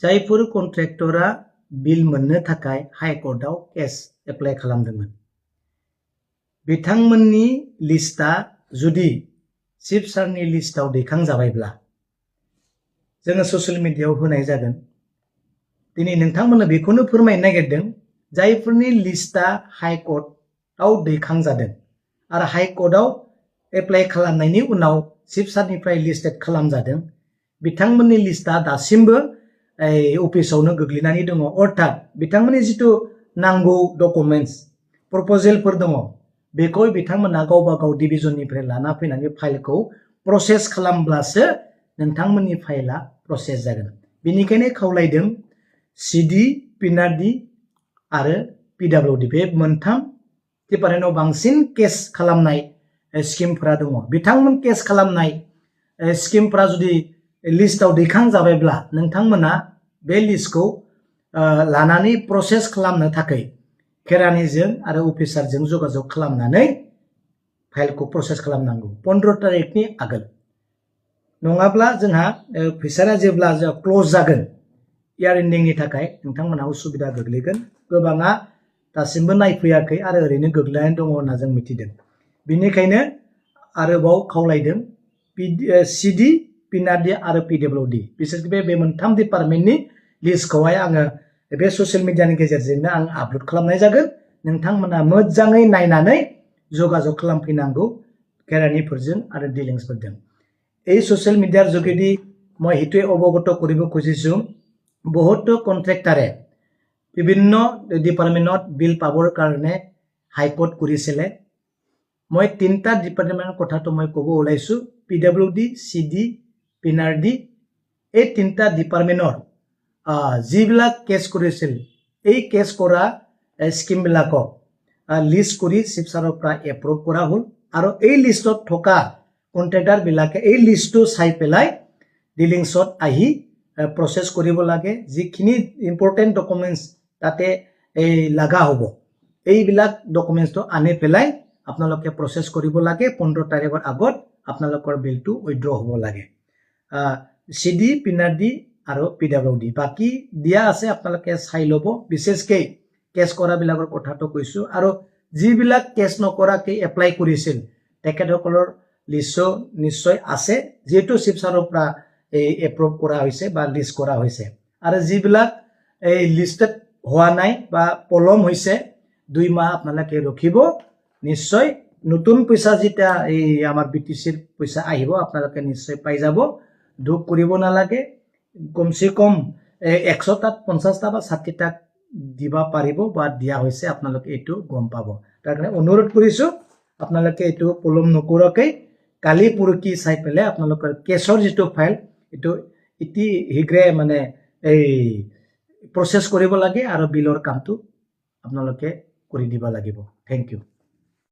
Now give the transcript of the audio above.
जायफोर कन्ट्रेक्टरा बिल मोननो थाखाय हाइकर्टआव केस एप्लाइ खालामदोंमोन बिथांमोननि लिस्टआ जुदि चिफ सारनि लिस्टआव दैखांजाबायब्ला जोङो ससियेल मिडियायाव होनाय जागोन दिनै नोंथांमोननो बेखौनो फोरमायनो नागिरदों जायफोरनि लिस्टआ हाइकर्टआव दैखांजादों आरो हाइकर्टआव एप्लाइ खालामनायनि उनाव चिफ सारनिफ्राय लिस्टेड खालामजादों बिथांमोननि लिस्टआ दासिमबो अफिसावनो गोग्लैनानै दङ अर्थात बिथांमोननि जितु नांगौ डकुमेन्ट्स प्रप'जेलफोर दङ बेखौ बिथांमोना गावबा गाव डिभिजननिफ्राय लाना फैनानै फाइलखौ प्रसेस खालामब्लासो नोंथांमोननि फाइलआ प्रसेस जागोन बेनिखायनो खावलायदों सिडि पिनारडि आरो पिडब्लिउडि बे मोनथाम डिपार्टमेन्टआव बांसिन केस खालामनाय स्किमफोरा दङ बिथांमोन केस खालामनाय स्किमफोरा जुदि लिस्टआव दैखांजाबायब्ला नोंथांमोना बे लिस्टखौ लानानै प्रसेस खालामनो थाखाय केरानिजों आरो अफिसारजों जगाजग खालामनानै फाइलखौ प्रसेस खालामनांगौ 15 तारिखनि आगोल नङाब्ला जोंहा फैसाया जेब्ला क्लोज जागोन इयार एन्डिंनि थाखाय नोंथांमोनहा उसुबिदा गोग्लैगोन गोबाङा दासिमबो नायफैयाखै आरो ओरैनो गोग्लैनानै दङ होनना जों मिथिदों बेनिखायनो आरोबाव खावलायदों सिडि पिनारडि आरो पिडब्लिउडि बिसोर बे मोनथाम डिपार्टमेन्टनि लिस्टखौहाय आङो बे ससियेल मिडियानि गेजेरजोंनो आं आपल'ड खालामनाय जागोन नोंथांमोना मोजाङै नायनानै जगाजग खालामफैनांगौ केरानिफोरजों आरो डिलिंसफोरजों এই সোশ্যাল মিডিয়াৰ যোগেদি মই হিটোৱে অৱগত কৰিব খুজিছো বহুত কন্ট্ৰেক্টাৰে বিভিন্ন ডিপাৰ্টমেন্টত বিল পাবৰ কাৰণে হাইকোৰ্ট কৰিছিলে মই তিনটা ডিপাৰ্টমেন্টৰ কথাটো মই ক'ব ওলাইছো পিডব্লিউডি সিডি পিনাৰডি এই তিনটা ডিপাৰ্টমেন্টৰ যিবিলাক কেছ কৰিছিল এই কেছ কৰা স্কিম বিলাকক লিষ্ট কৰি চিফ সাৰৰ পৰা এপ্ৰুভ কৰা হ'ল আৰু এই লিষ্টত থকা কন্ট্ৰেক্টৰ বিলাকে এই লিষ্টটো চাই পেলাই ডিলিংছত আহি প্ৰসেস কৰিব লাগে যিখিনি ইম্পৰ্টেন্ট ডকুমেন্টস তাতে এই লাগা হ'ব এইবিলাক ডকুমেন্টসটো আনি পেলাই আপোনালোকে প্ৰসেস কৰিব লাগে 15 তাৰিখৰ আগত আপোনালোকৰ বিলটো উইথড্ৰ হ'ব লাগে সিডি পিনাৰডি আৰু পিডব্লিউডি বাকি দিয়া আছে আপোনালোকে চাই ল'ব বিশেষকৈ কেছ কৰা বিলাকৰ কথাটো কৈছো আৰু যিবিলাক কেছ নকৰাকে এপ্লাই কৰিছিল তেখেতসকলৰ লিষ্ট নিশ্চয় আছে যেটো চিফ সাৰৰ পৰা এই এপ্ৰুভ কৰা হৈছে বা লিষ্ট কৰা হৈছে আৰু যিবিলাক এই লিষ্টেড হোৱা নাই বা পলম হৈছে 2 মাহ আপোনালোকে ৰখিব নিশ্চয় নতুন পইচা যেটা এই আমাৰ বিটিসিৰ পইচা আহিব আপোনালোকে নিশ্চয় পাই যাব দুখ কৰিব নালাগে কমসে কম 100 টা 50 টা বা 60 টা দিবা পাৰিব বা দিয়া হৈছে আপোনালোকে এটো গম পাব তাৰ কাৰণে অনুৰোধ কৰিছো আপোনালোকে এটো পলম নকৰাকৈ কালি পুৰকি চাই পেলে আপোনালোকৰ কেছৰ যেটো ফাইল এটো ইতি হিগ্ৰে মানে এই প্ৰসেস কৰিব লাগে আৰু বিলৰ কামটো আপোনালোকে কৰি দিবা লাগিব থ্যাংক ইউ